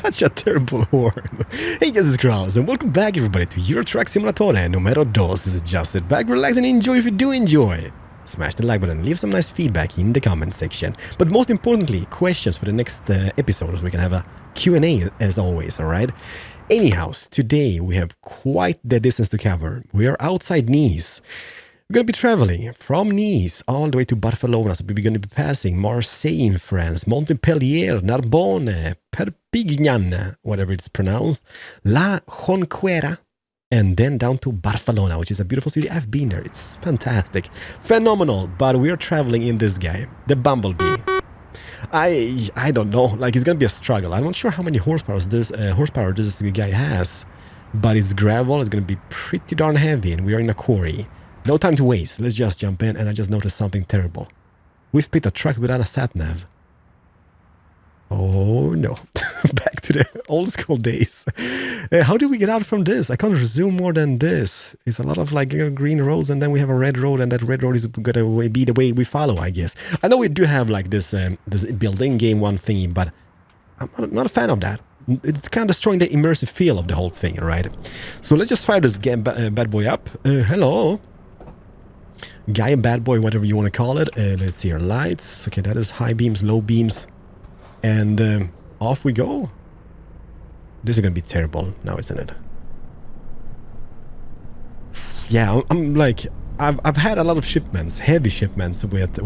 Such a terrible word. Hey guys, it's Kraus, and welcome back everybody to Euro Truck Simulator numero 2. Just sit back, relax, and enjoy if you do enjoy. Smash the like button, leave some nice feedback in the comment section. But most importantly, questions for the next episode, so we can have a Q&A as always, alright? Anyhow, today we have quite the distance to cover. We are outside Nice. We're going to be traveling from Nice all the way to Barcelona, so we're going to be passing Marseille in France, Montpellier, Narbonne, Perpignan, whatever it's pronounced, La Jonquera, and then down to Barcelona, which is a beautiful city. I've been there. It's fantastic. Phenomenal. But we're traveling in this guy, the Bumblebee. I don't know. Like, it's going to be a struggle. I'm not sure how many horsepower this guy has, but it's gravel. It's going to be pretty darn heavy, and we are in a quarry. No time to waste. Let's just jump in, and I just noticed something terrible. We've picked a truck without a sat-nav. Oh no. Back to the old school days. How do we get out from this? I can't zoom more than this. It's a lot of like green roads, and then we have a red road, and that red road is gonna be the way we follow, I guess. I know we do have like this building game one thingy, but I'm not a fan of that. It's kind of destroying the immersive feel of the whole thing, right? So let's just fire this bad boy up. Hello. Guy, bad boy, whatever you want to call it. Let's see our lights. Okay, that is high beams, low beams. And off we go. This is going to be terrible now, isn't it? Yeah, I'm like... I've had a lot of shipments, heavy shipments with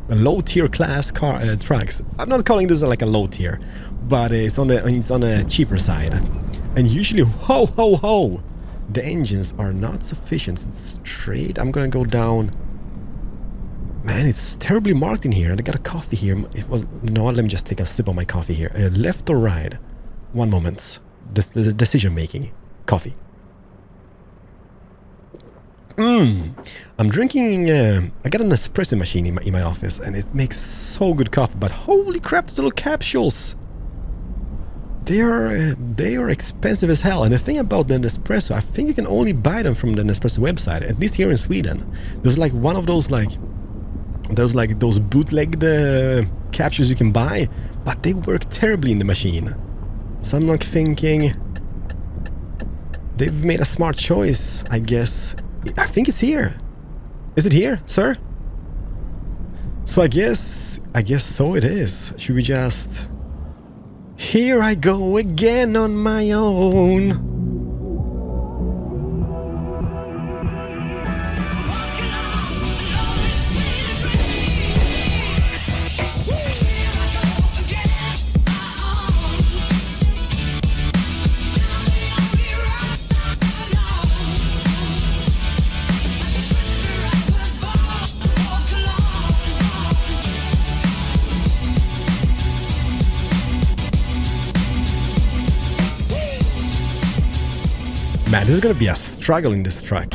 low tier class car trucks. I'm not calling this like a low tier, but it's on a cheaper side. And usually, ho! The engines are not sufficient. It's straight. I'm gonna go down. Man, it's terribly marked in here. And I got a coffee here. Well, you know what? Let me just take a sip of my coffee here. Left or right? One moment. The decision making. Coffee. I'm drinking. I got an espresso machine in my office, and it makes so good coffee. But holy crap, the little capsules! They are expensive as hell. And the thing about the Nespresso, I think you can only buy them from the Nespresso website, at least here in Sweden. There's like one of those those bootleg capsules you can buy, but they work terribly in the machine. So I'm like thinking they've made a smart choice, I guess. I think it's here. Is it here, sir? So I guess so it is. Should we just... Here I go again on my own. Man, this is gonna be a struggle in this truck.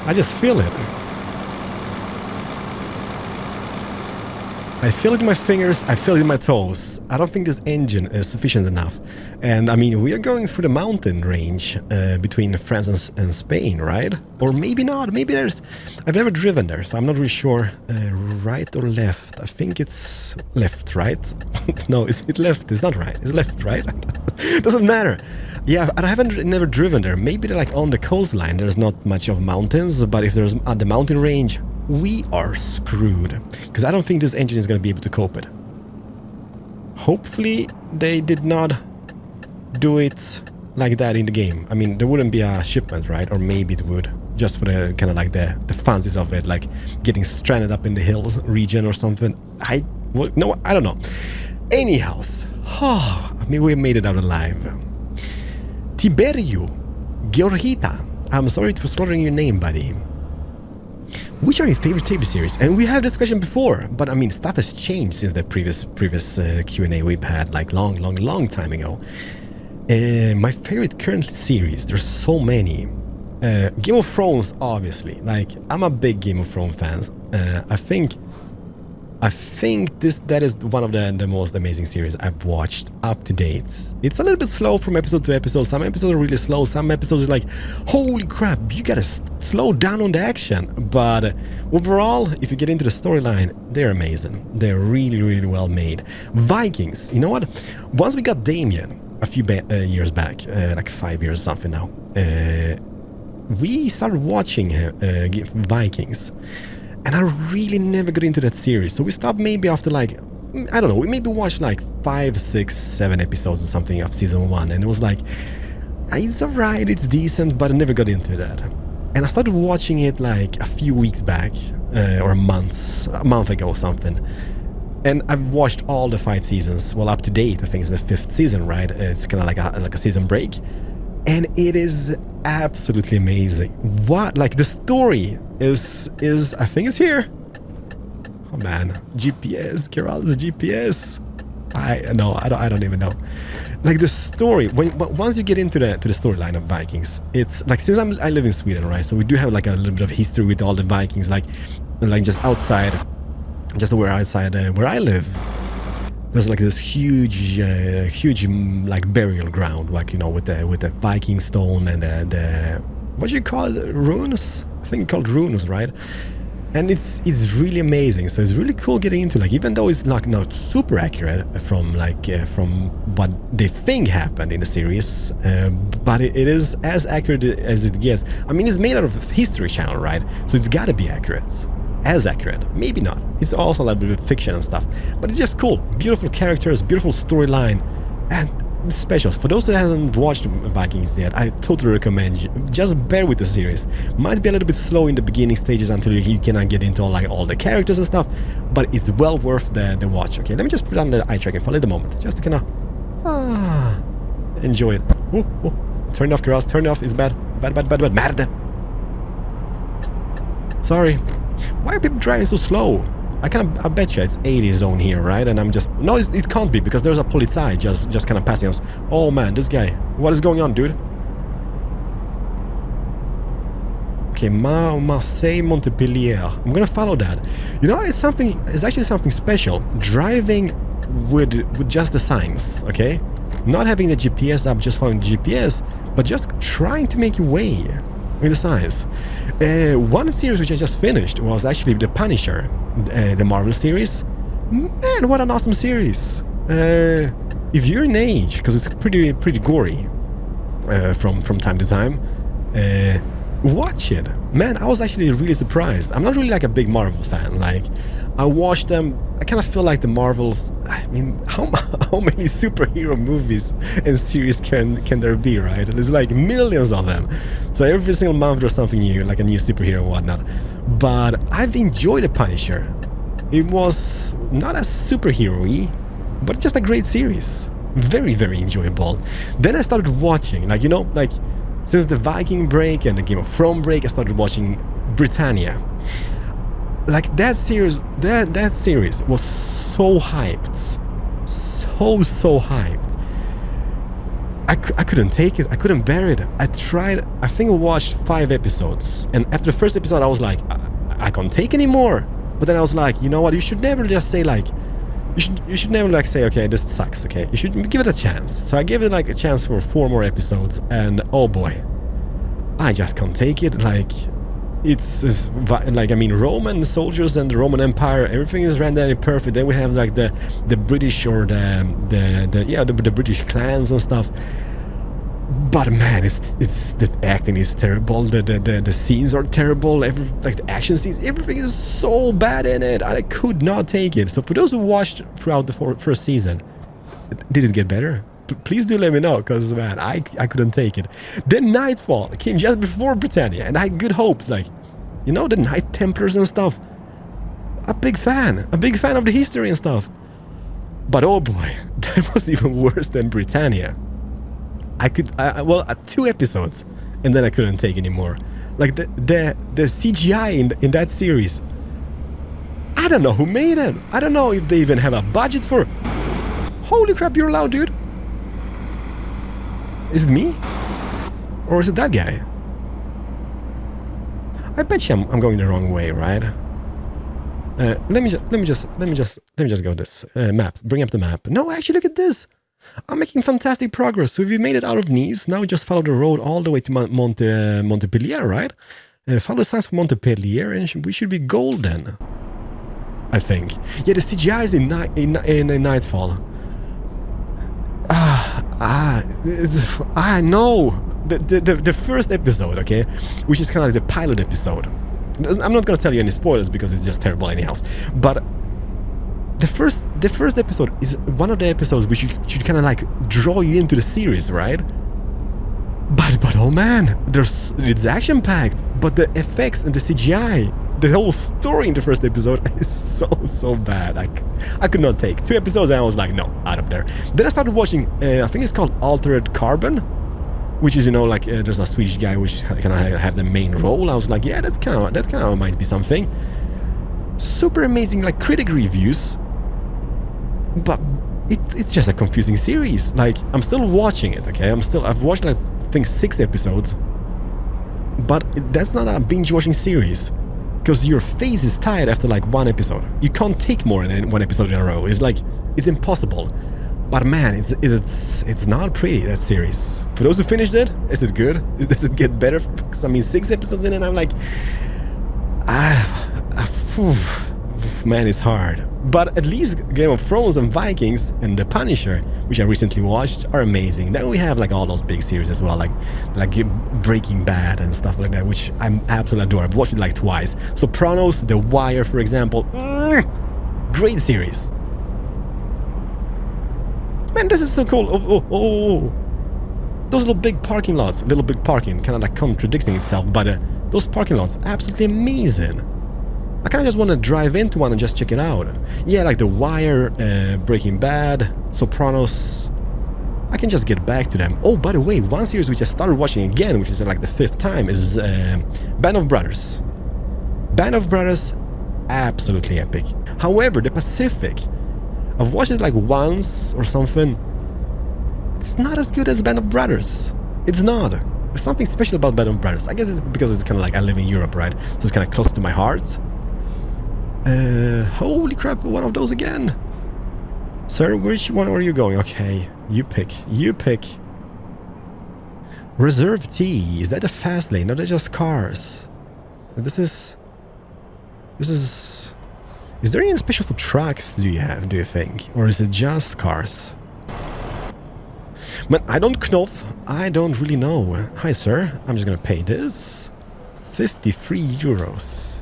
I just feel it. I feel it in my fingers, I feel it in my toes. I don't think this engine is sufficient enough. And I mean, we are going through the mountain range between France and Spain, right? Or maybe not, maybe there's... I've never driven there, so I'm not really sure. Right or left? I think it's left, right? No, is it left? It's not right. It's left, right? Doesn't matter. Yeah, I haven't never driven there. Maybe they're like on the coastline. There's not much of mountains, but if there's at the mountain range, we are screwed. Because I don't think this engine is going to be able to cope it. Hopefully they did not do it like that in the game. I mean, there wouldn't be a shipment, right? Or maybe it would. Just for the kind of like the fancies of it, like getting stranded up in the hills region or something. No, I don't know. Anyhow, I mean, we made it out alive. Tiberio Georgita. I'm sorry for slaughtering your name, buddy. Which are your favorite TV series? And we have this question before, but I mean, stuff has changed since the previous Q&A we've had, like long time ago. My favorite current series, there's so many. Game of Thrones, obviously. Like, I'm a big Game of Thrones fan. I think I think that is one of the most amazing series I've watched up to date. It's a little bit slow from episode to episode. Some episodes are really slow. Some episodes are like, holy crap, you gotta slow down on the action. But overall, if you get into the storyline, they're amazing. They're really, really well made. Vikings, you know what? Once we got Damien a few years back, like 5 years something now, we started watching Vikings. And I really never got into that series. So we stopped maybe after like, I don't know, we maybe watched like 5, 6, 7 episodes or something of season 1. And it was like, it's alright, it's decent, but I never got into that. And I started watching it like a few weeks back, or a month ago or something. And I've watched all the 5 seasons, well, up to date. I think it's the 5th season, right? It's kind of like a season break. And it is absolutely amazing. What, like, the story is I think it's here. Oh man, GPS, Geralt's GPS. I don't even know. Like the story, once you get into the storyline of Vikings, it's like, since I live in Sweden, right? So we do have like a little bit of history with all the Vikings, like just outside, just where I live. There's like this huge like burial ground, like, you know, with the Viking stone and the what do you call it, runes? I think called runes, right? And it's really amazing. So it's really cool getting into, like, even though it's not super accurate from what they think happened in the series, but it is as accurate as it gets. I mean, it's made out of History Channel, right? So it's got to be accurate. As accurate, maybe not. It's also a little bit of fiction and stuff, but it's just cool. Beautiful characters, beautiful storyline, and specials. For those who haven't watched Vikings yet, I totally recommend you. Just bear with the series. Might be a little bit slow in the beginning stages until you cannot get into all the characters and stuff, but it's well worth the watch. Okay, let me just put on the eye tracking for a little moment, just to kind of enjoy it. Turn it off, Kiraz. Turn it off. It's bad. Merde. Sorry. Why are people driving so slow? I bet you it's 80 zone here, right? And I'm just... No, it can't be, because there's a polizei just kind of passing us. Oh man, this guy. What is going on, dude? Okay, Marseille, Montpellier. I'm gonna follow that. You know, it's actually something special. Driving with just the signs, okay? Not having the GPS up, just following the GPS, but just trying to make your way with the signs. One series which I just finished was actually The Punisher, the Marvel series. Man, what an awesome series! If you're in age, because it's pretty gory from time to time, watch it. Man, I was actually really surprised. I'm not really like a big Marvel fan. Like, I watched them. I kind of feel like the Marvel. I mean, how many superhero movies and series can there be, right? There's like millions of them. So every single month there's something new, like a new superhero and whatnot. But I've enjoyed The Punisher. It was not as superhero-y, but just a great series. Very, very enjoyable. Then I started watching, like, you know, like, since the Viking break and the Game of Thrones break, I started watching Britannia. Like, that series was so hyped. So hyped. I couldn't take it. I couldn't bear it. I tried. I think I watched 5 episodes. And after the first episode, I was like, I can't take anymore. But then I was like, you know what? You should never just say, like, you should never, like, say, okay, this sucks, okay? You should give it a chance. So I gave it, like, a chance for 4 more episodes. And, oh boy, I just can't take it. Like, it's like, I mean, Roman soldiers and the Roman Empire, everything is rendered perfect. Then we have like the British, or the British clans and stuff. But man, it's the acting is terrible. The scenes are terrible. Like the action scenes, everything is so bad in it. I could not take it. So for those who watched throughout the first season, did it get better? Please do let me know, because man, I couldn't take it. Then Nightfall came just before Britannia, and I had good hopes, like, you know, the Knight Templars and stuff. A big fan of the history and stuff. But oh boy, that was even worse than Britannia. Well, 2 episodes, and then I couldn't take anymore. Like the CGI in that series, I don't know who made it. I don't know if they even have a budget for. Holy crap, you're loud, dude. Is it me? Or is it that guy? I bet you I'm going the wrong way, right? Let me just go this map. Bring up the map. No, actually, look at this. I'm making fantastic progress. So if you made it out of Nice, now just follow the road all the way to Montpellier, right? Follow the signs for Montpellier, and we should be golden. I think. Yeah, the CGI is in Nightfall. No. The first episode, okay, which is kind of like the pilot episode. I'm not gonna tell you any spoilers because it's just terrible anyhow. But the first episode is one of the episodes which should kind of like draw you into the series, right? But oh man, it's action packed. But the effects and the CGI, the whole story in the first episode is so bad. I could not take 2 episodes and I was like, no, out of there. Then I started watching, I think it's called Altered Carbon, which is, you know, like there's a Swedish guy which kind of have the main role. I was like, yeah, that kind of might be something. Super amazing, like critic reviews, but it's just a confusing series. Like I'm still watching it, okay? I've watched like I think 6 episodes, but that's not a binge watching series. Because your face is tired after like 1 episode. You can't take more than 1 episode in a row. It's like, it's impossible. But man, it's not pretty, that series. For those who finished it, is it good? Does it get better? Because I mean, 6 episodes in and I'm like, man, it's hard. But at least Game of Thrones and Vikings and The Punisher, which I recently watched, are amazing. Then we have like all those big series as well, like Breaking Bad and stuff like that, which I'm absolutely adore. I've watched it like twice. Sopranos, The Wire, for example, great series. Man, this is so cool. Oh. Those little big parking lots, kind of like contradicting itself, but those parking lots, absolutely amazing. I kind of just want to drive into one and just check it out. Yeah, like The Wire, Breaking Bad, Sopranos. I can just get back to them. Oh, by the way, one series which I started watching again, which is like the 5th time, is Band of Brothers. Band of Brothers, absolutely epic. However, The Pacific, I've watched it like once or something. It's not as good as Band of Brothers. It's not. There's something special about Band of Brothers. I guess it's because it's kind of like I live in Europe, right? So it's kind of close to my heart. Holy crap, one of those again. Sir, which one are you going? Okay, you pick. Reserve T, is that a fast lane? No, they're just cars. This is... Is there any special for trucks do you think? Or is it just cars? Man, I don't knopf. I don't really know. Hi, sir. I'm just gonna pay this. 53 euros.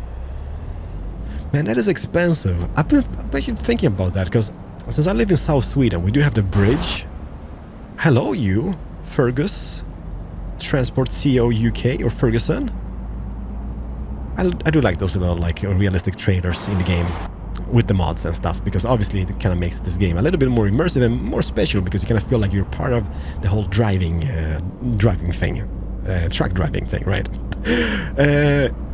Man, that is expensive. I've been actually thinking about that, because since I live in South Sweden, we do have the bridge. Hello, you, Fergus. Transport CEO UK, or Ferguson. I do like those little, like, realistic traders in the game with the mods and stuff, because obviously it kind of makes this game a little bit more immersive and more special, because you kind of feel like you're part of the whole driving thing. Truck driving thing, right?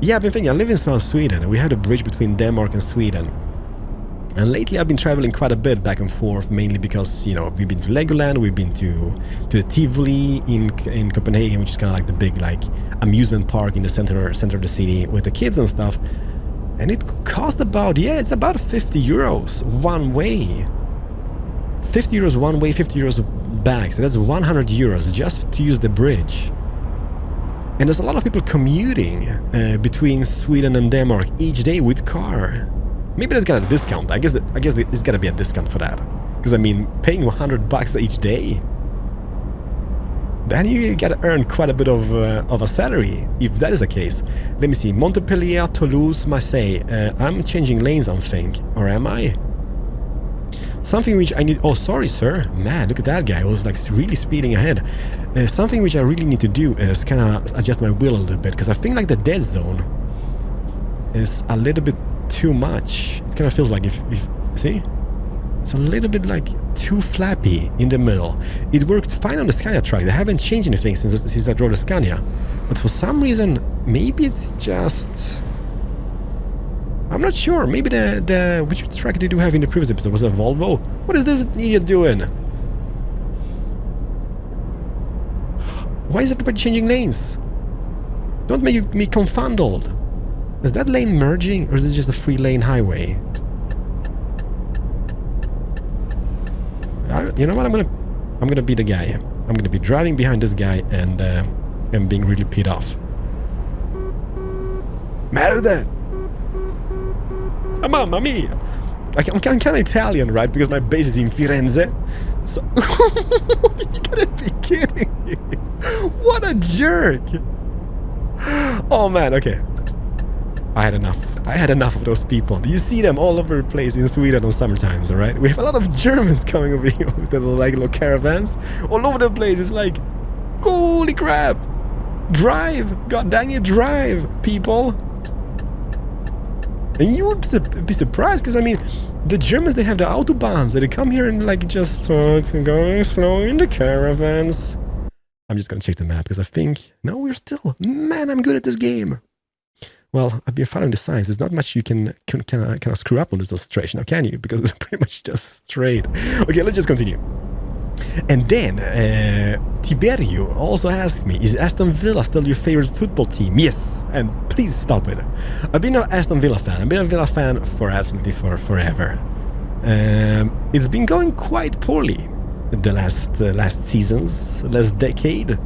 Yeah, I've been thinking, I live in South Sweden, and we have a bridge between Denmark and Sweden. And lately I've been traveling quite a bit back and forth, mainly because, you know, we've been to Legoland, we've been to the Tivoli in Copenhagen, which is kind of like the big, like, amusement park in the center of the city with the kids and stuff. And it cost about, yeah, it's about 50 euros one way. 50 euros one way, 50 euros back. So that's 100 euros just to use the bridge. And there's a lot of people commuting between Sweden and Denmark each day with car. Maybe there's got a discount. I guess there's got to be a discount for that. Because, I mean, paying 100 bucks each day, then you gotta earn quite a bit of a salary, if that is the case. Let me see. Montpellier, Toulouse, Marseille. I'm changing lanes, I think. Or am I? Something which I need... Oh, sorry, sir. Man, look at that guy. I was, like, really speeding ahead. Something which I really need to do is kind of adjust my wheel a little bit. Because I think, like, the dead zone is a little bit too much. It kind of feels like if... See? It's a little bit, like, too flappy in the middle. It worked fine on the Scania truck. They haven't changed anything since I drove the Scania. But for some reason, maybe it's just... I'm not sure. Maybe which truck did you have in the previous episode? Was it a Volvo? What is this idiot doing? Why is everybody changing lanes? Don't make me confounded. Is that lane merging, or is it just a 3-lane highway? You know what? I'm gonna be the guy. I'm gonna be driving behind this guy and being really peed off. Merda! Mamma mia! I'm kind of Italian, right? Because my base is in Firenze. So you gotta be kidding me! What a jerk! Oh man, okay. I had enough. I had enough of those people. You see them all over the place in Sweden on summer times, alright? We have a lot of Germans coming over here with their little caravans. All over the place. It's like, holy crap! Drive! God dang it, drive, people! And you would be surprised, because I mean, the Germans, they have the autobahns, that they come here and like just going slow in the caravans. I'm just gonna check the map, because I think, no, we're still, man, I'm good at this game. Well, I've been following the signs. There's not much you can screw up on this illustration, now can you? Because it's pretty much just straight. Okay, let's just continue. And then, Tiberio also asks me, is Aston Villa still your favorite football team? Yes, and please stop it. I've been an Aston Villa fan. I've been a Villa fan for absolutely forever. It's been going quite poorly the last seasons, last decade.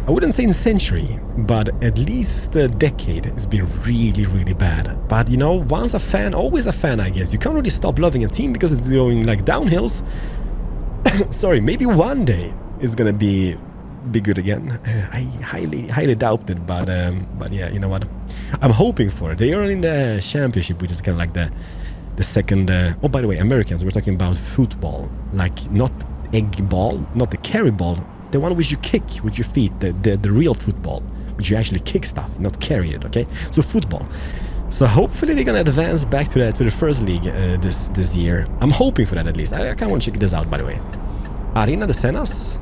I wouldn't say in century, but at least a decade has been really, really bad. But you know, once a fan, always a fan, I guess. You can't really stop loving a team because it's going like downhills. Sorry, maybe one day it's gonna be good again. I highly doubt it, but yeah, you know what? I'm hoping for it. They are in the championship, which is kind of like the second. Oh, by the way, Americans, we're talking about football, like not egg ball, not the carry ball, the one which you kick with your feet, the real football, which you actually kick stuff, not carry it. Okay, so football. So hopefully they're gonna advance back to the first league this year. I'm hoping for that at least. I kind of want to check this out, by the way. Arena de Senas.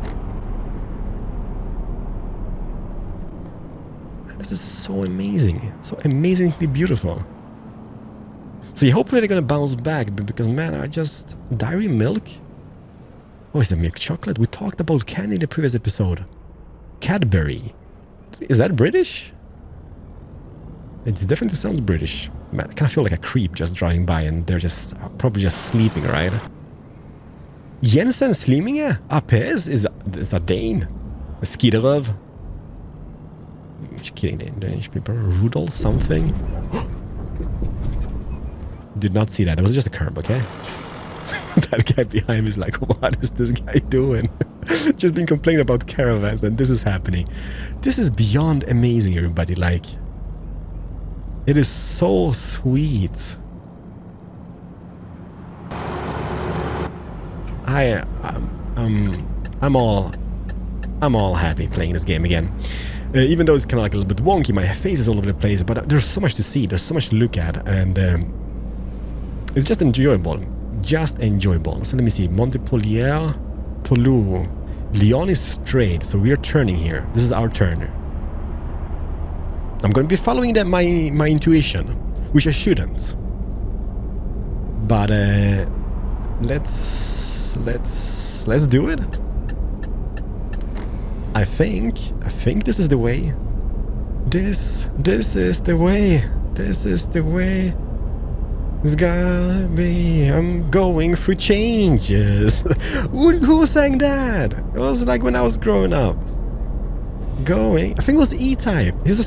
This is so amazing, so amazingly beautiful. So yeah, hopefully they're gonna bounce back, because man, I just dairy milk. Oh, is that milk chocolate? We talked about candy in the previous episode. Cadbury. Is that British? It definitely sounds British. Man, I kind of feel like a creep just driving by, and they're just probably just sleeping, right? Jensen Sliminge? Apes is a Dane. A Skideröv. Just kidding, Danish people. Rudolph something. Did not see that. It was just a curb, okay? That guy behind me is like, what is this guy doing? Just been complaining about caravans, and this is happening. This is beyond amazing, everybody. Like, it is so sweet. I'm all happy playing this game again. Even though it's kind of like a little bit wonky, my face is all over the place, but there's so much to see, there's so much to look at, and it's just enjoyable. Just enjoyable. So let me see. Montpellier, Toulouse. Lyon is straight, so we are turning here. This is our turn. I'm going to be following my intuition, which I shouldn't. But let's do it. I think this is the way. This is the way. This is the way. It's gotta be. I'm going through changes. Who sang that? It was like when I was growing up. I think it was E-Type. He's a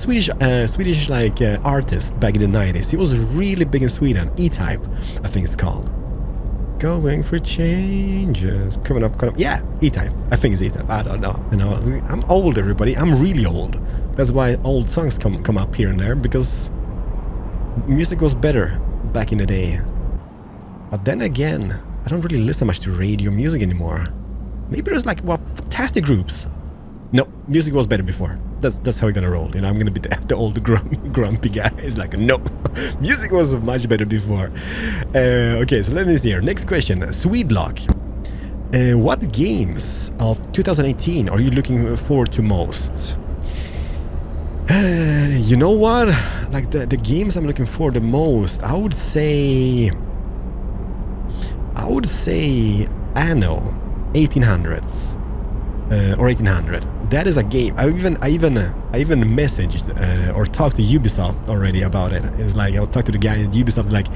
Swedish like artist back in the 90s. He was really big in Sweden. E-Type, I think it's called. Going through changes. Coming up. Yeah, E-Type. I think it's E-Type. I don't know. You know, I'm old, everybody. I'm really old. That's why old songs come up here and there, because music was better back in the day. But then again, I don't really listen much to radio music anymore. Maybe there's like fantastic groups. No, music was better before. That's how we're gonna roll. You know, I'm gonna be the old grumpy guy. It's like, no, music was much better before. Okay, so let me see here. Next question, Swedlock. What games of 2018 are you looking forward to most? You know what? Like the games I'm looking for the most, I would say Anno 1800s or 1800. that is a game. I even messaged or talked to Ubisoft already about it. It's like I'll talk to the guy at Ubisoft, like,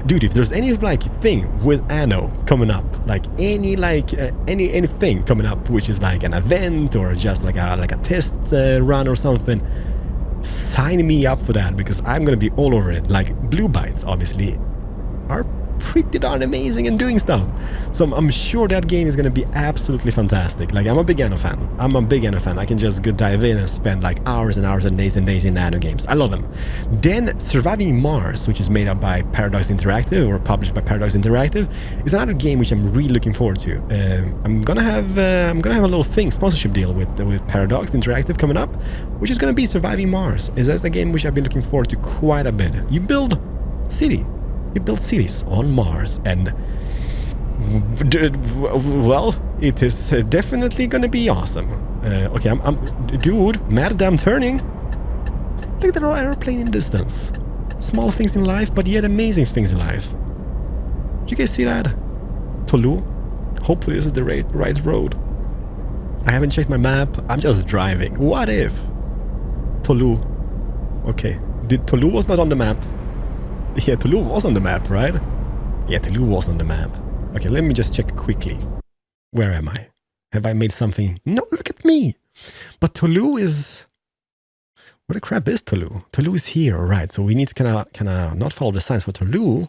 dude, if there's any like thing with Anno coming up, like anything coming up, which is like an event or just like a test run or something, sign me up for that, because I'm gonna be all over it. Like Blue Bytes, obviously, are pretty darn amazing in doing stuff, so I'm sure that game is gonna be absolutely fantastic. Like, I'm a big Anno fan. I can just go dive in and spend like hours and hours and days in Anno games. I love them. Then Surviving Mars, which is made up by Paradox Interactive, or published by Paradox Interactive, is another game which I'm really looking forward to. I'm gonna have a little sponsorship deal with Paradox Interactive coming up, which is gonna be Surviving Mars. That's a game which I've been looking forward to quite a bit. You build cities on Mars, and well, it is definitely gonna be awesome. Okay, dude, mad I'm turning. Look at the airplane in the distance. Small things in life, but yet amazing things in life. Did you guys see that? Toulouse? Hopefully this is the right road. I haven't checked my map. I'm just driving. What if Toulouse? Okay, Toulouse was not on the map. Yeah, Toulouse was on the map, right? Yeah, Toulouse was on the map. Okay, let me just check quickly. Where am I? Have I made something? No, look at me! But Toulouse is... Where the crap is Toulouse? Toulouse is here, right? So we need to kind of not follow the signs for Toulouse,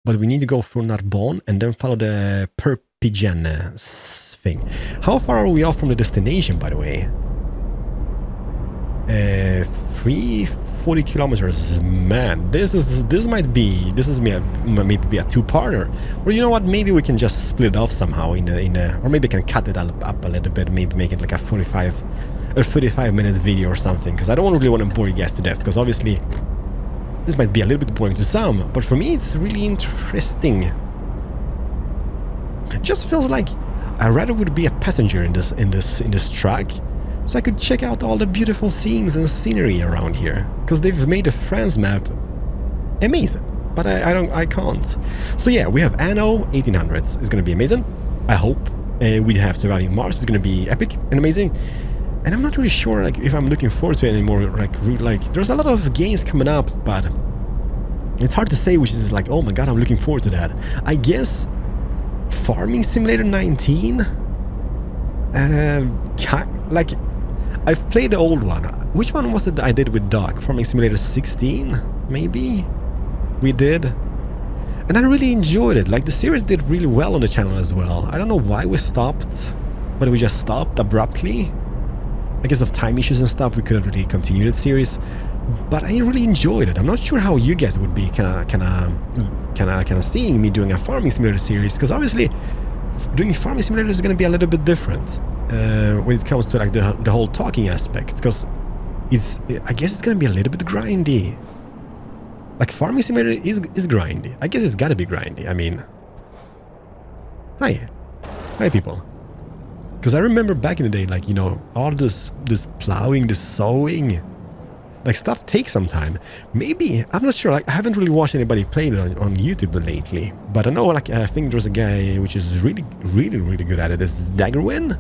but we need to go through Narbonne and then follow the Perpignan thing. How far are we off from the destination, by the way? 340 kilometers. Man, this might be a two-parter. Or you know what? Maybe we can just split it off somehow or maybe I can cut it up a little bit. Maybe make it like a 35-minute video or something. Because I don't really want to bore you guys to death. Because obviously this might be a little bit boring to some, but for me it's really interesting. It just feels like I rather would be a passenger in this truck, so I could check out all the beautiful scenes and scenery around here, because they've made the France map amazing, but I can't. So yeah, we have Anno 1800s. It's gonna be amazing, I hope. We have Surviving Mars. It's gonna be epic and amazing. And I'm not really sure like if I'm looking forward to it anymore. Like there's a lot of games coming up, but it's hard to say which is like, oh my god, I'm looking forward to that. I guess Farming Simulator 19. Like, I've played the old one. Which one was it that I did with Doc? Farming Simulator 16, maybe? We did. And I really enjoyed it. Like, the series did really well on the channel as well. I don't know why we stopped, but we just stopped abruptly. I guess of time issues and stuff, we couldn't really continue the series. But I really enjoyed it. I'm not sure how you guys would be kind of seeing me doing a Farming Simulator series, because obviously doing Farming Simulator is going to be a little bit different when it comes to like the whole talking aspect, because I guess it's going to be a little bit grindy. Like Farming Simulator is grindy. I guess it's got to be grindy. I mean, hi people. Because I remember back in the day, like, you know, all this plowing, this sowing, like stuff takes some time. Maybe, I'm not sure, like I haven't really watched anybody play it on YouTube lately, but I know, like, I think there's a guy which is really good at it. It's Daggerwin.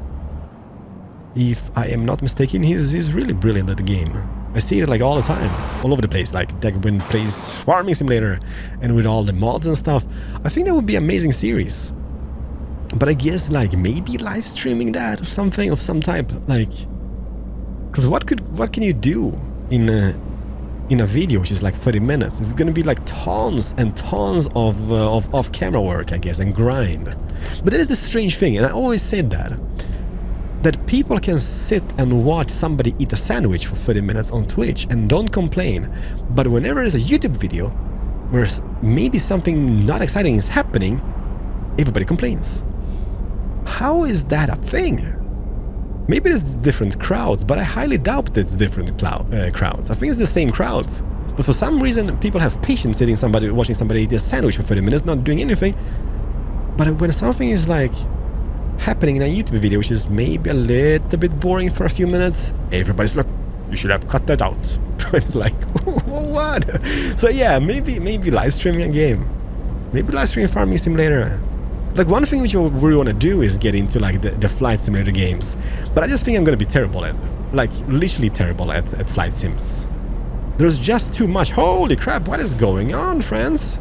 If I am not mistaken, he's really brilliant at the game. I see it like all the time, all over the place. Like Daggerwin plays Farming Simulator, and with all the mods and stuff, I think that would be an amazing series. But I guess like maybe live streaming that or something of some type, like, because what can you do in a video which is like 30 minutes? It's gonna be like tons and tons of off-camera work, I guess, and grind. But that is the strange thing, and I always said that people can sit and watch somebody eat a sandwich for 30 minutes on Twitch and don't complain, but whenever there's a YouTube video where maybe something not exciting is happening, everybody complains. How is that a thing? Maybe there's different crowds, but I highly doubt it's different crowds. I think it's the same crowds. But for some reason, people have patience watching somebody eat a sandwich for 30 minutes, not doing anything. But when something is like happening in a YouTube video, which is maybe a little bit boring for a few minutes, everybody's like, you should have cut that out. It's like, what? So yeah, maybe live streaming a game. Maybe live streaming Farming Simulator. Like, one thing which I really want to do is get into like the flight simulator games, but I just think I'm gonna be terrible at, like, literally terrible at flight sims. There's just too much. Holy crap, what is going on, friends?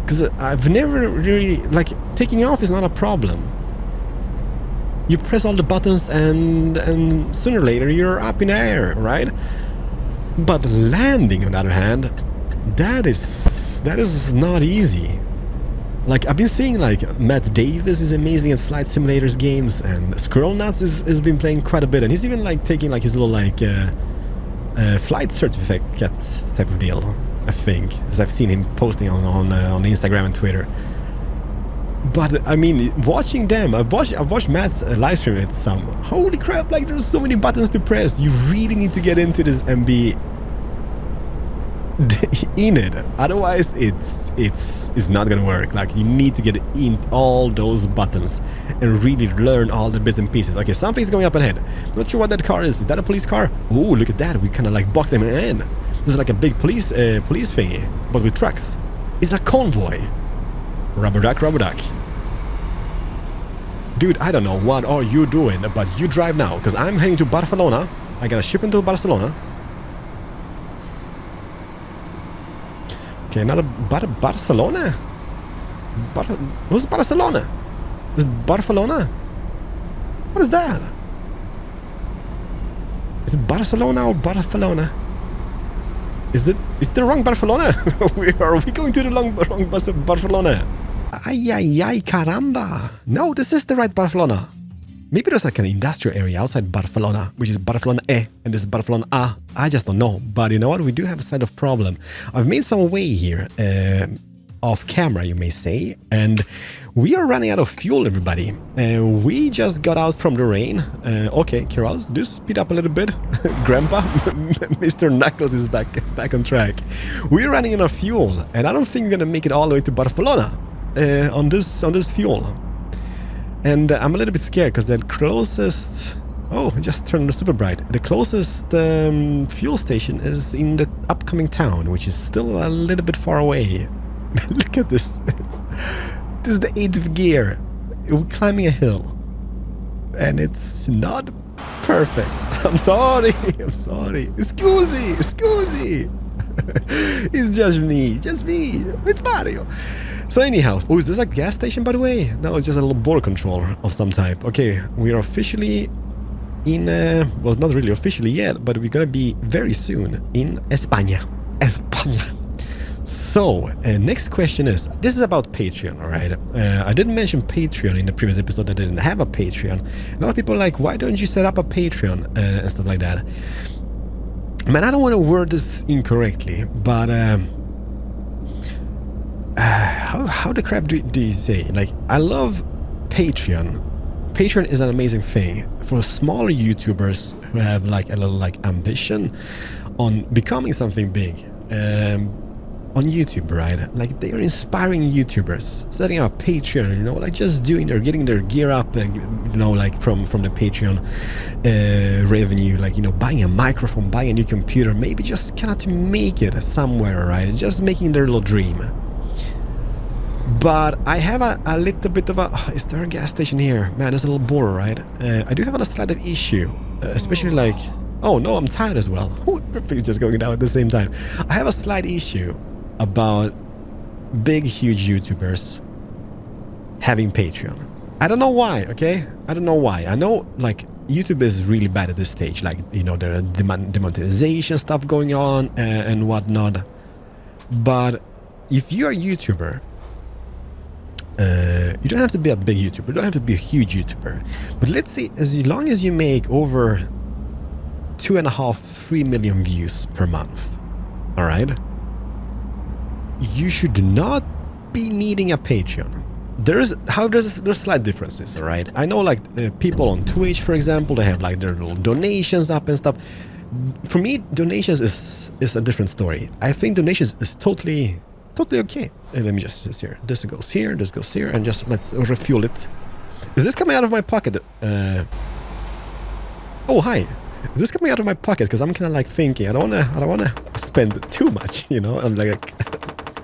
Because I've never really, like, taking off is not a problem. You press all the buttons and sooner or later you're up in the air, right? But landing, on the other hand, that is not easy. Like, I've been seeing like Matt Davis is amazing at flight simulators games, and Squirrelnuts has been playing quite a bit, and he's even like taking like his little like flight certificate type of deal, I think, as I've seen him posting on Instagram and Twitter. But I mean, watching them, I've watched Matt live stream it some. Holy crap! Like, there's so many buttons to press. You really need to get into this and be in it. Otherwise, it's not gonna work. Like, you need to get in all those buttons and really learn all the bits and pieces. Okay, something's going up ahead. Not sure what that car is. Is that a police car? Oh, look at that. We kind of like box them in. This is like a big police thingy, but with trucks. It's a convoy. Rubber duck, rubber duck. Dude, I don't know what are you doing, but you drive now, because I'm heading to Barcelona. I got a shipment to Barcelona. Okay, another Barcelona? Who's Barcelona? Is it Barcelona? What is that? Is it Barcelona or Barcelona? Is it the wrong Barcelona? Are we going to the wrong Barcelona? Ay, ay, ay, caramba. No, this is the right Barcelona. Maybe there's like an industrial area outside Barcelona, which is Barcelona E, and this is Barcelona A. I just don't know. But you know what? We do have a slight of problem. I've made some way here, off camera, you may say, and we are running out of fuel, everybody. We just got out from the rain. Okay, Kiralis, do speed up a little bit. Grandpa, Mr. Knuckles is back on track. We're running out of fuel, and I don't think we're gonna make it all the way to Barcelona on this fuel. And I'm a little bit scared because the closest... Oh, it just turned super bright. The closest fuel station is in the upcoming town, which is still a little bit far away. Look at this. This is the 8th gear. We're climbing a hill. And it's not perfect. I'm sorry. I'm sorry. Scusi. It's just me. It's Mario. So anyhow, oh, is this a gas station, by the way? No, it's just a little border control of some type. Okay, we are officially in, well, not really officially yet, but we're gonna be very soon in España. So, next question is, this is about Patreon, alright? I didn't mention Patreon in the previous episode. I didn't have a Patreon. A lot of people are like, why don't you set up a Patreon and stuff like that? Man, I don't want to word this incorrectly, but how the crap do you say? Like, I love Patreon. Patreon is an amazing thing for smaller YouTubers who have like a little like ambition on becoming something big on YouTube, right? Like, they are inspiring YouTubers, setting up Patreon, you know, like just getting their gear up, you know, like from the Patreon revenue, like, you know, buying a microphone, buying a new computer, maybe just kind of to make it somewhere, right? Just making their little dream. But I have a little bit of a... is there a gas station here? Man, there's a little border, right? I do have a slight issue, especially like... Oh no, I'm tired as well. Everything's just going down at the same time. I have a slight issue about big, huge YouTubers having Patreon. I don't know why, okay? I don't know why. I know, like, YouTube is really bad at this stage. Like, you know, there are demonetization stuff going on and whatnot. But if you're a YouTuber... you don't have to be a big YouTuber, you don't have to be a huge YouTuber. But let's say, as long as you make over 2.5–3 million views per month, alright? You should not be needing a Patreon. There's slight differences, alright? I know, like, people on Twitch, for example, they have like their little donations up and stuff. For me, donations is a different story. I think donations is totally okay. And let me just here. This goes here, and just let's refuel it. Is this coming out of my pocket? Oh, hi. Is this coming out of my pocket? Because I'm kind of like thinking, I don't wanna spend too much, you know. I'm like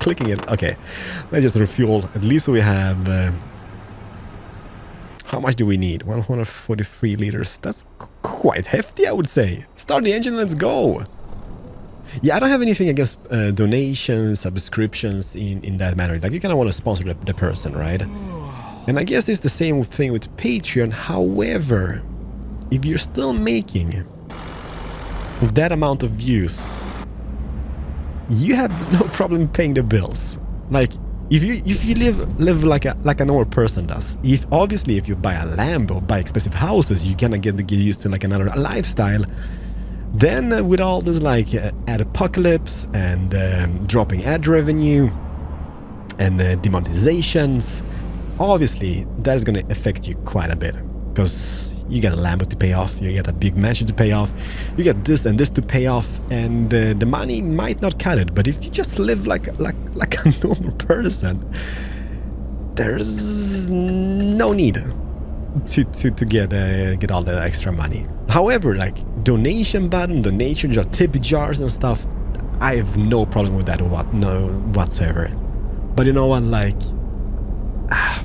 clicking it. Okay, let's just refuel. At least we have... how much do we need? 143 liters. That's quite hefty, I would say. Start the engine, let's go. Yeah, I don't have anything against donations, subscriptions in that matter. Like, you kind of want to sponsor the person, right? And I guess it's the same thing with Patreon. However, if you're still making that amount of views, you have no problem paying the bills. Like, if you live like a normal person does, if you buy a Lambo, buy expensive houses, you kind of get used to like another lifestyle. Then with all this like ad apocalypse and dropping ad revenue and demonetizations, obviously that is going to affect you quite a bit, because you got a Lambo to pay off, you got a big mansion to pay off, you got this and this to pay off, and the money might not cut it. But if you just live like a normal person, there's no need to get all the extra money. However, like donation button, donation jar, tip jars and stuff, I have no problem with that whatsoever. But you know what, like,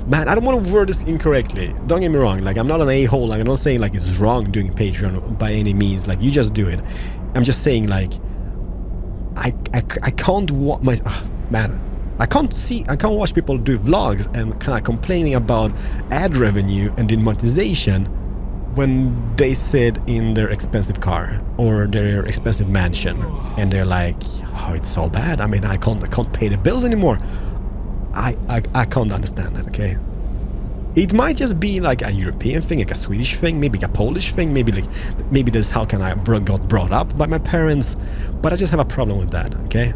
man, I don't want to word this incorrectly. Don't get me wrong. Like, I'm not an a-hole. Like, I'm not saying like it's wrong doing Patreon by any means. Like, you just do it. I'm just saying like I can't watch my man. I can't watch people do vlogs and kind of complaining about ad revenue and demonetization when they sit in their expensive car or their expensive mansion and they're like, oh, it's so bad. I mean, I can't pay the bills anymore. I can't understand that, okay? It might just be like a European thing, like a Swedish thing, maybe a Polish thing, maybe this how can I got brought up by my parents, but I just have a problem with that, okay?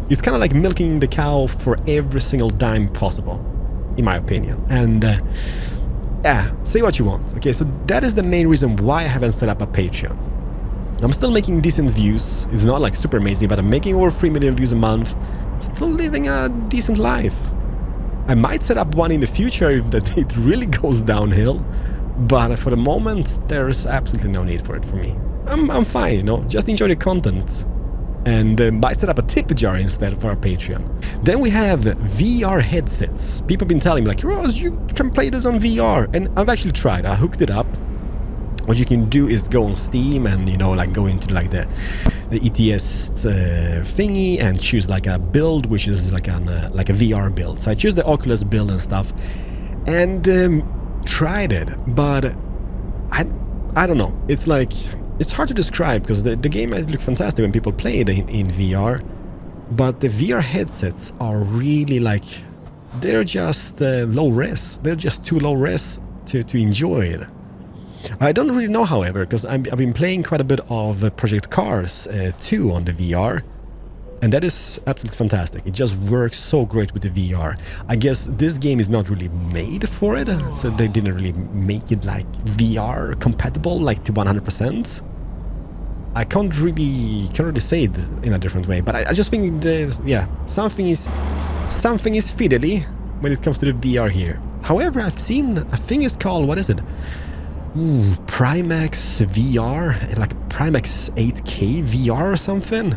It's kind of like milking the cow for every single dime possible, in my opinion. And yeah, say what you want, okay? So that is the main reason why I haven't set up a Patreon. I'm still making decent views. It's not like super amazing, but I'm making over 3 million views a month. Still living a decent life. I might set up one in the future if it really goes downhill, but for the moment there's absolutely no need for it for me. I'm fine, you know, just enjoy the content, and might set up a tip jar instead for our Patreon. Then we have VR headsets. People have been telling me like, Ross, you can play this on VR, and I've actually tried. I hooked it up. What you can do is go on Steam and, you know, like go into like the ETS thingy and choose like a build, which is like a VR build. So I choose the Oculus build and stuff, and tried it, but I don't know. It's like, it's hard to describe because the game might look fantastic when people play it in VR, but the VR headsets are really like, they're just low res. They're just too low res to enjoy it. I don't really know, however, because I've been playing quite a bit of Project Cars 2 on the VR, and that is absolutely fantastic. It just works so great with the VR. I guess this game is not really made for it, so they didn't really make it like VR compatible, like to 100%. I can't really say it in a different way, but I just think yeah, something is fiddly when it comes to the VR here. However, I've seen a thing is called, what is it? Ooh, Primax VR, like Primax 8K VR or something,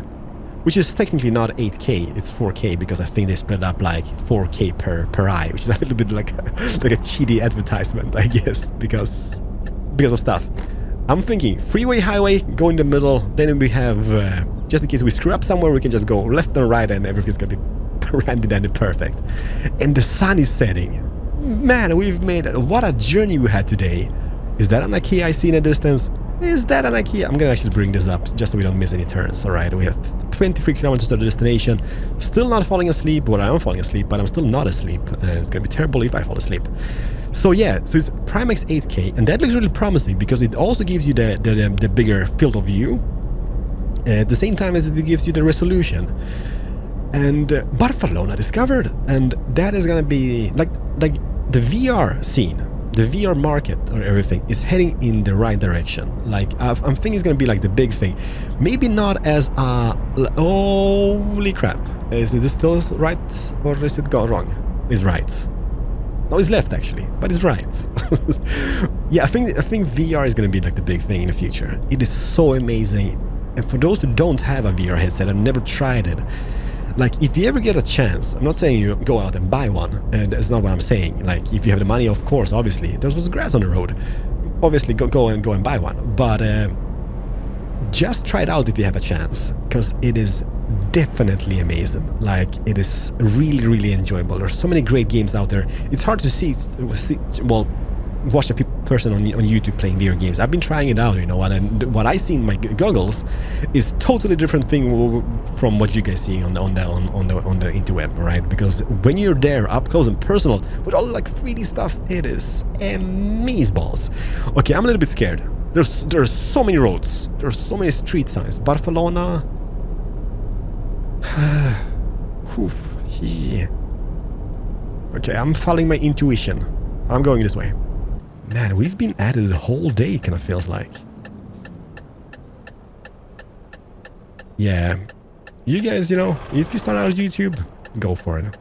which is technically not 8K, it's 4K, because I think they split up like 4K per eye, which is a little bit like a cheaty advertisement, I guess, because of stuff. I'm thinking freeway, highway, go in the middle, then we have, just in case we screw up somewhere, we can just go left and right and everything's gonna be randy dandy perfect. And the sun is setting. Man, we've made, what a journey we had today. Is that an IKEA I see in the distance? Is that an IKEA? I'm gonna actually bring this up just so we don't miss any turns. Alright, we have 23 kilometers to the destination. Still not falling asleep. Well, I am falling asleep, but I'm still not asleep. It's gonna be terrible if I fall asleep. So yeah, so it's Primax 8K, and that looks really promising because it also gives you the bigger field of view at the same time as it gives you the resolution. And Barcelona discovered, and that is gonna be like the VR scene. The VR market or everything is heading in the right direction. Like, I'm thinking it's gonna be like the big thing. Maybe not as holy crap. Is it still right or is it gone wrong? It's right. No, it's left actually, but it's right. Yeah, I think VR is gonna be like the big thing in the future. It is so amazing. And for those who don't have a VR headset and never tried it, Like, if you ever get a chance, I'm not saying you go out and buy one, and that's not what I'm saying. Like, if you have the money, of course, obviously, there was grass on the road. Obviously, go and buy one. But just try it out if you have a chance, because it is definitely amazing. Like, it is really, really enjoyable. There's so many great games out there. It's hard to well, watch a person on YouTube playing video games. I've been trying it out, you know, and what I see in my goggles is totally different thing from what you guys see on the interweb, right? Because when you're there up close and personal with all like 3D stuff, it is amazeballs. Okay, I'm a little bit scared. There's so many roads. There's so many street signs. Barcelona. Yeah. Okay, I'm following my intuition. I'm going this way. Man, we've been at it the whole day, kind of feels like. Yeah. You guys, you know, if you start out YouTube, go for it.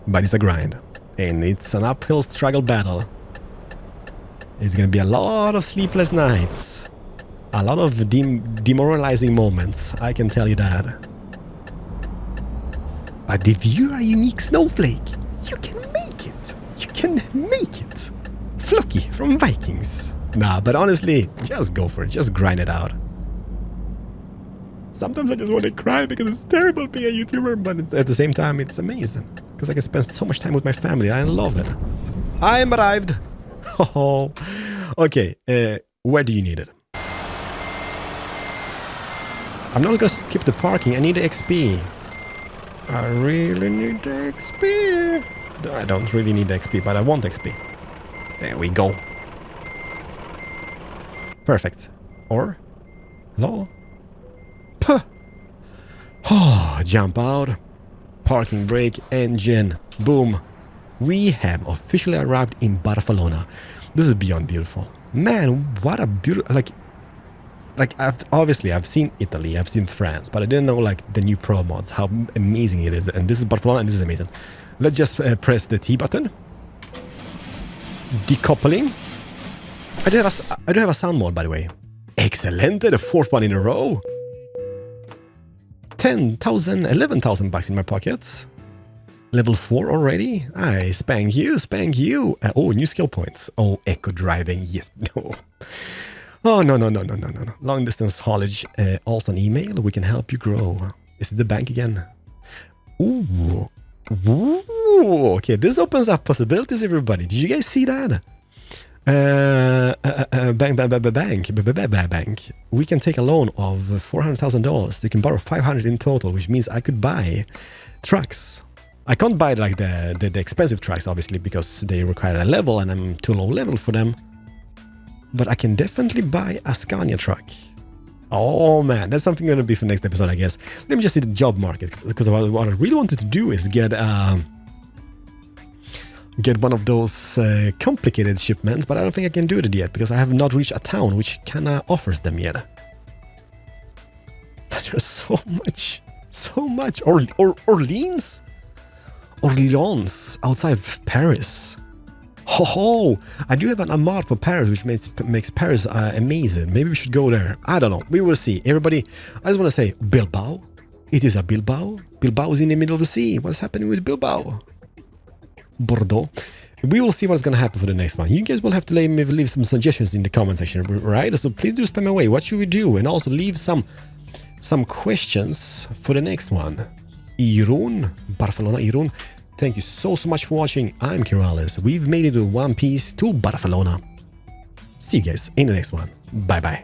But it's a grind. And it's an uphill struggle battle. It's gonna be a lot of sleepless nights. A lot of demoralizing moments, I can tell you that. But if you're a unique snowflake, you can make it. You can make it. Floki from Vikings. Nah, but honestly, just go for it. Just grind it out. Sometimes I just want to cry because it's terrible being a YouTuber, but at the same time, it's amazing. Because I can spend so much time with my family. I love it. I am arrived. Oh, okay. Where do you need it? I'm not gonna skip the parking. I need the XP. I really need the XP. I don't really need the XP, but I want XP. There we go. Perfect. Or? Hello? Puh. Oh, jump out. Parking brake, engine. Boom. We have officially arrived in Barcelona. This is beyond beautiful. Man, what a beautiful... Like I've seen Italy, I've seen France, but I didn't know like the new Pro mods, how amazing it is. And this is Barcelona and this is amazing. Let's just press the T button. Decoupling. I do have a sound mode, by the way. Excelente, the fourth one in a row. 10,000, 11,000 bucks in my pockets. Level 4 already. I spank you, spank you. Oh, new skill points. Oh, eco driving. Yes, no. Oh, no. Long distance haulage. Also an email. We can help you grow. Is it the bank again? Ooh. Ooh. Okay, this opens up possibilities, everybody. Did you guys see that? Bank. We can take a loan of $400,000. You can borrow $500 in total, which means I could buy trucks. I can't buy like the expensive trucks, obviously, because they require a level and I'm too low level for them. But I can definitely buy a Scania truck. Oh man, that's something going to be for next episode, I guess. Let me just see the job market, because what I really wanted to do is get one of those complicated shipments, but I don't think I can do it yet, because I have not reached a town which kind of offers them yet. But there's so much. Orleans outside Paris. Ho! I do have an Amarth for Paris, which makes Paris amazing. Maybe we should go there. I don't know. We will see. Everybody, I just want to say, Bilbao. It is a Bilbao. Bilbao is in the middle of the sea. What's happening with Bilbao? Bordeaux. We will see what's going to happen for the next one. You guys will have to leave some suggestions in the comment section, right? So please do spam away. What should we do? And also leave some questions for the next one. Irún, Barcelona, Irún. Thank you so much for watching. I'm Keralis. We've made it in one piece to Barcelona. See you guys in the next one. Bye bye.